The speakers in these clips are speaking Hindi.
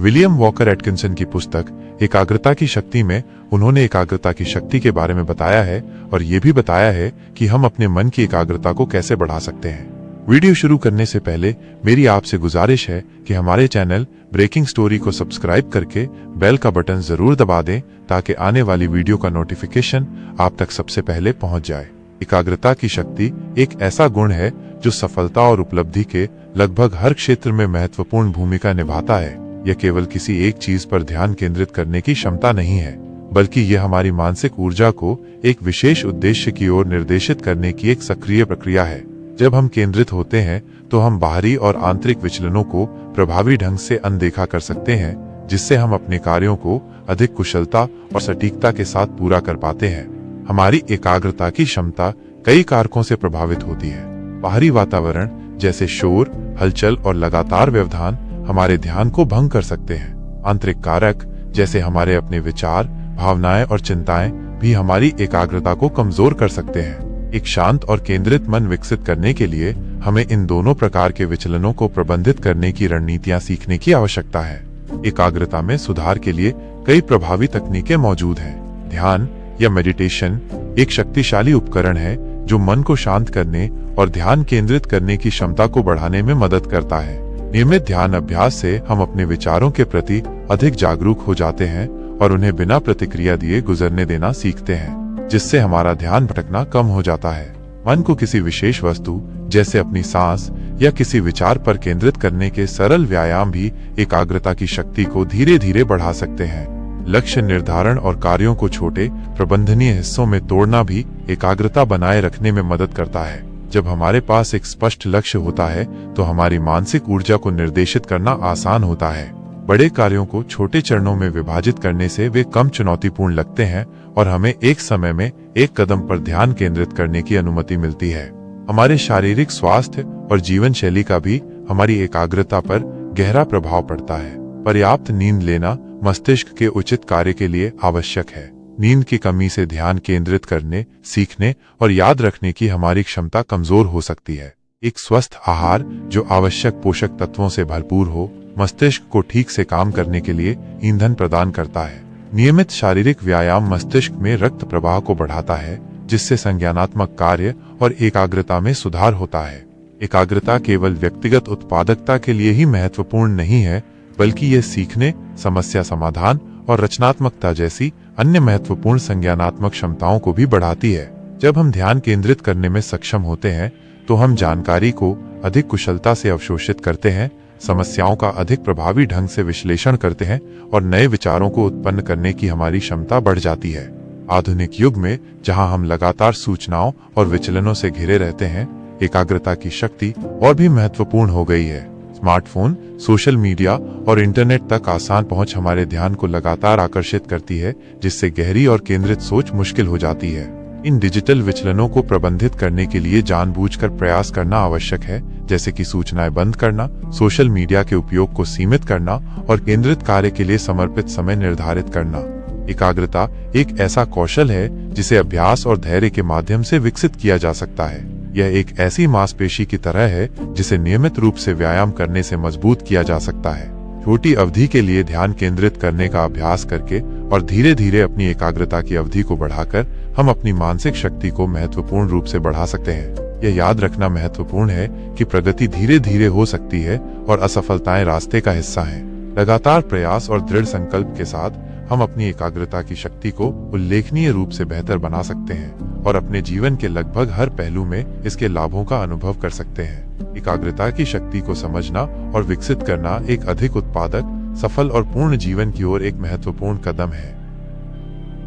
विलियम वॉकर एटकिंसन की पुस्तक एकाग्रता की शक्ति में उन्होंने एकाग्रता की शक्ति के बारे में बताया है और ये भी बताया है कि हम अपने मन की एकाग्रता को कैसे बढ़ा सकते हैं। वीडियो शुरू करने से पहले मेरी आपसे गुजारिश है कि हमारे चैनल ब्रेकिंग स्टोरी को सब्सक्राइब करके बेल का बटन जरूर दबा दें ताकि आने वाली वीडियो का नोटिफिकेशन आप तक सबसे पहले पहुंच जाए। एकाग्रता की शक्ति एक ऐसा गुण है जो सफलता और उपलब्धि के लगभग हर क्षेत्र में महत्वपूर्ण भूमिका निभाता है। यह केवल किसी एक चीज पर ध्यान केंद्रित करने की क्षमता नहीं है, बल्कि यह हमारी मानसिक ऊर्जा को एक विशेष उद्देश्य की ओर निर्देशित करने की एक सक्रिय प्रक्रिया है। जब हम केंद्रित होते हैं तो हम बाहरी और आंतरिक विचलनों को प्रभावी ढंग से अनदेखा कर सकते हैं, जिससे हम अपने कार्यों को अधिक कुशलता और सटीकता के साथ पूरा कर पाते हैं। हमारी एकाग्रता की क्षमता कई कारकों से प्रभावित होती है। बाहरी वातावरण जैसे शोर, हलचल और लगातार व्यवधान हमारे ध्यान को भंग कर सकते हैं। आंतरिक कारक जैसे हमारे अपने विचार, भावनाएं और चिंताएं भी हमारी एकाग्रता को कमजोर कर सकते हैं। एक शांत और केंद्रित मन विकसित करने के लिए हमें इन दोनों प्रकार के विचलनों को प्रबंधित करने की रणनीतियां सीखने की आवश्यकता है। एकाग्रता में सुधार के लिए कई प्रभावी तकनीकें मौजूद हैं। ध्यान या मेडिटेशन एक शक्तिशाली उपकरण है जो मन को शांत करने और ध्यान केंद्रित करने की क्षमता को बढ़ाने में मदद करता है। नियमित ध्यान अभ्यास से हम अपने विचारों के प्रति अधिक जागरूक हो जाते हैं और उन्हें बिना प्रतिक्रिया दिए गुजरने देना सीखते हैं, जिससे हमारा ध्यान भटकना कम हो जाता है। मन को किसी विशेष वस्तु जैसे अपनी सांस या किसी विचार पर केंद्रित करने के सरल व्यायाम भी एकाग्रता की शक्ति को धीरे धीरे बढ़ा सकते हैं। लक्ष्य निर्धारण और कार्यों को छोटे प्रबंधनीय हिस्सों में तोड़ना भी एकाग्रता बनाए रखने में मदद करता है। जब हमारे पास एक स्पष्ट लक्ष्य होता है तो हमारी मानसिक ऊर्जा को निर्देशित करना आसान होता है। बड़े कार्यों को छोटे चरणों में विभाजित करने से वे कम चुनौतीपूर्ण लगते हैं और हमें एक समय में एक कदम पर ध्यान केंद्रित करने की अनुमति मिलती है। हमारे शारीरिक स्वास्थ्य और जीवन शैली का भी हमारी एकाग्रता पर गहरा प्रभाव पड़ता है। पर्याप्त नींद लेना मस्तिष्क के उचित कार्य के लिए आवश्यक है। नींद की कमी से ध्यान केंद्रित करने, सीखने और याद रखने की हमारी क्षमता कमजोर हो सकती है। एक स्वस्थ आहार जो आवश्यक पोषक तत्वों से भरपूर हो, मस्तिष्क को ठीक से काम करने के लिए ईंधन प्रदान करता है। नियमित शारीरिक व्यायाम मस्तिष्क में रक्त प्रवाह को बढ़ाता है, जिससे संज्ञानात्मक कार्य और एकाग्रता में सुधार होता है। एकाग्रता केवल व्यक्तिगत उत्पादकता के लिए ही महत्वपूर्ण नहीं है, बल्कि ये सीखने, समस्या समाधान और रचनात्मकता जैसी अन्य महत्वपूर्ण संज्ञानात्मक क्षमताओं को भी बढ़ाती है। जब हम ध्यान केंद्रित करने में सक्षम होते हैं तो हम जानकारी को अधिक कुशलता से अवशोषित करते हैं, समस्याओं का अधिक प्रभावी ढंग से विश्लेषण करते हैं और नए विचारों को उत्पन्न करने की हमारी क्षमता बढ़ जाती है। आधुनिक युग में जहां हम लगातार सूचनाओं और विचलनों से घिरे रहते हैं, एकाग्रता की शक्ति और भी महत्वपूर्ण हो गई है। स्मार्टफोन, सोशल मीडिया और इंटरनेट तक आसान पहुंच हमारे ध्यान को लगातार आकर्षित करती है, जिससे गहरी और केंद्रित सोच मुश्किल हो जाती है। इन डिजिटल विचलनों को प्रबंधित करने के लिए जानबूझकर प्रयास करना आवश्यक है, जैसे कि सूचनाएं बंद करना, सोशल मीडिया के उपयोग को सीमित करना और केंद्रित कार्य के लिए समर्पित समय निर्धारित करना। एकाग्रता एक ऐसा कौशल है जिसे अभ्यास और धैर्य के माध्यम से विकसित किया जा सकता है। यह एक ऐसी मांसपेशी की तरह है जिसे नियमित रूप से व्यायाम करने से मजबूत किया जा सकता है। छोटी अवधि के लिए ध्यान केंद्रित करने का अभ्यास करके और धीरे धीरे अपनी एकाग्रता की अवधि को बढ़ाकर हम अपनी मानसिक शक्ति को महत्वपूर्ण रूप से बढ़ा सकते हैं। यह याद रखना महत्वपूर्ण है कि प्रगति धीरे धीरे हो सकती है और असफलताएं रास्ते का हिस्सा हैं। लगातार प्रयास और दृढ़ संकल्प के साथ हम अपनी एकाग्रता की शक्ति को उल्लेखनीय रूप से बेहतर बना सकते हैं और अपने जीवन के लगभग हर पहलू में इसके लाभों का अनुभव कर सकते हैं। एकाग्रता की शक्ति को समझना और विकसित करना एक अधिक उत्पादक, सफल और पूर्ण जीवन की ओर एक महत्वपूर्ण कदम है।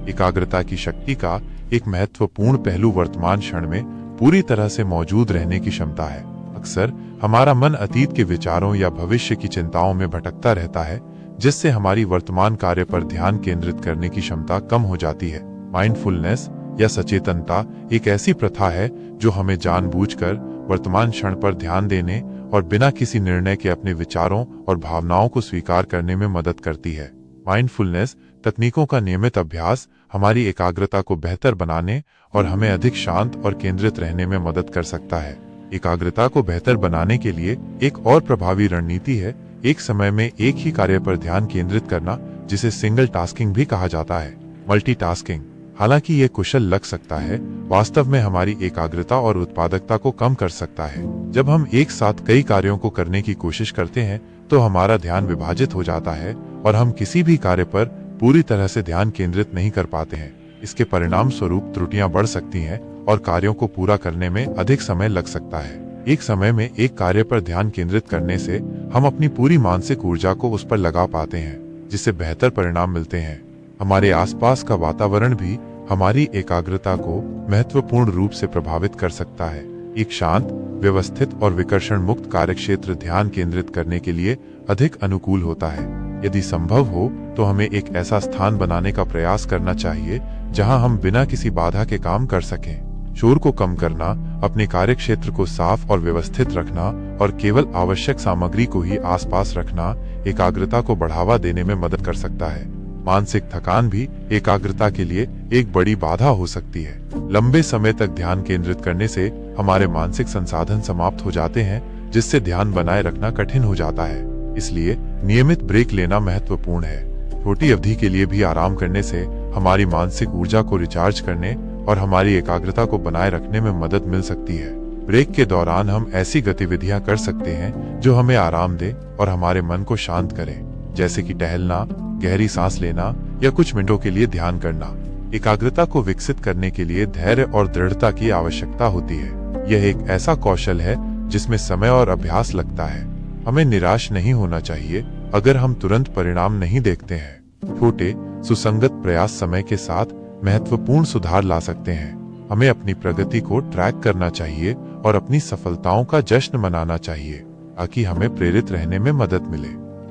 एकाग्रता की शक्ति का एक महत्वपूर्ण पहलू वर्तमान क्षण में पूरी तरह से मौजूद रहने की क्षमता है। अक्सर हमारा मन अतीत के विचारों या भविष्य की चिंताओं में भटकता रहता है, जिससे हमारी वर्तमान कार्य पर ध्यान केंद्रित करने की क्षमता कम हो जाती है। माइंडफुलनेस या सचेतनता एक ऐसी प्रथा है जो हमें जानबूझकर वर्तमान क्षण पर ध्यान देने और बिना किसी निर्णय के अपने विचारों और भावनाओं को स्वीकार करने में मदद करती है। माइंडफुलनेस तकनीकों का नियमित अभ्यास हमारी एकाग्रता को बेहतर बनाने और हमें अधिक शांत और केंद्रित रहने में मदद कर सकता है। एकाग्रता को बेहतर बनाने के लिए एक और प्रभावी रणनीति है एक समय में एक ही कार्य पर ध्यान केंद्रित करना, जिसे सिंगल टास्किंग भी कहा जाता है। मल्टीटास्किंग, हालांकि ये कुशल लग सकता है, वास्तव में हमारी एकाग्रता और उत्पादकता को कम कर सकता है। जब हम एक साथ कई कार्यों को करने की कोशिश करते हैं तो हमारा ध्यान विभाजित हो जाता है और हम किसी भी कार्य पर पूरी तरह से ध्यान केंद्रित नहीं कर पाते हैं। इसके परिणाम स्वरूप त्रुटियां बढ़ सकती हैं और कार्यों को पूरा करने में अधिक समय लग सकता है। एक समय में एक कार्य पर ध्यान केंद्रित करने से हम अपनी पूरी मानसिक ऊर्जा को उस पर लगा पाते हैं, जिससे बेहतर परिणाम मिलते हैं। हमारे आसपास का वातावरण भी हमारी एकाग्रता को महत्वपूर्ण रूप से प्रभावित कर सकता है। एक शांत, व्यवस्थित और विकर्षण मुक्त कार्यक्षेत्र ध्यान केंद्रित करने के लिए अधिक अनुकूल होता है। यदि संभव हो तो हमें एक ऐसा स्थान बनाने का प्रयास करना चाहिए जहां हम बिना किसी बाधा के काम कर सकें। शोर को कम करना, अपने कार्यक्षेत्र को साफ और व्यवस्थित रखना और केवल आवश्यक सामग्री को ही आसपास रखना एकाग्रता को बढ़ावा देने में मदद कर सकता है। मानसिक थकान भी एकाग्रता के लिए एक बड़ी बाधा हो सकती है। लंबे समय तक ध्यान केंद्रित करने से हमारे मानसिक संसाधन समाप्त हो जाते हैं, जिससे ध्यान बनाए रखना कठिन हो जाता है। इसलिए नियमित ब्रेक लेना महत्वपूर्ण है। छोटी अवधि के लिए भी आराम करने से हमारी मानसिक ऊर्जा को रिचार्ज करने और हमारी एकाग्रता को बनाए रखने में मदद मिल सकती है। ब्रेक के दौरान हम ऐसी गतिविधियां कर सकते हैं जो हमें आराम दे और हमारे मन को शांत करे, जैसे कि टहलना, गहरी सांस लेना या कुछ मिनटों के लिए ध्यान करना। एकाग्रता को विकसित करने के लिए धैर्य और दृढ़ता की आवश्यकता होती है। यह एक ऐसा कौशल है जिसमें समय और अभ्यास लगता है। हमें निराश नहीं होना चाहिए अगर हम तुरंत परिणाम नहीं देखते हैं। छोटे, सुसंगत प्रयास समय के साथ महत्वपूर्ण सुधार ला सकते हैं। हमें अपनी प्रगति को ट्रैक करना चाहिए और अपनी सफलताओं का जश्न मनाना चाहिए, ताकि हमें प्रेरित रहने में मदद मिले।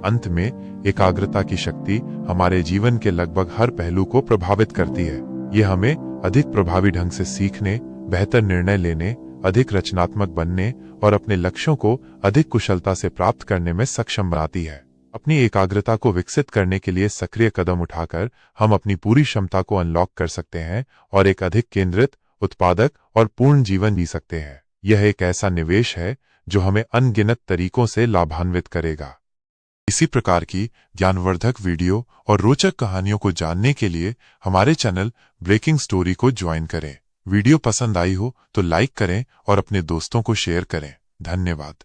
अंत में, एकाग्रता की शक्ति हमारे जीवन के लगभग हर पहलू को प्रभावित करती है। यह हमें अधिक प्रभावी ढंग से सीखने, बेहतर निर्णय लेने, अधिक रचनात्मक बनने और अपने लक्ष्यों को अधिक कुशलता से प्राप्त करने में सक्षम बनाती है। अपनी एकाग्रता को विकसित करने के लिए सक्रिय कदम उठाकर हम अपनी पूरी क्षमता को अनलॉक कर सकते हैं और एक अधिक केंद्रित, उत्पादक और पूर्ण जीवन जी सकते हैं। यह एक ऐसा निवेश है जो हमें अनगिनत तरीकों से लाभान्वित करेगा। इसी प्रकार की ज्ञानवर्धक वीडियो और रोचक कहानियों को जानने के लिए हमारे चैनल ब्रेकिंग स्टोरी को ज्वाइन करें। वीडियो पसंद आई हो तो लाइक करें और अपने दोस्तों को शेयर करें। धन्यवाद।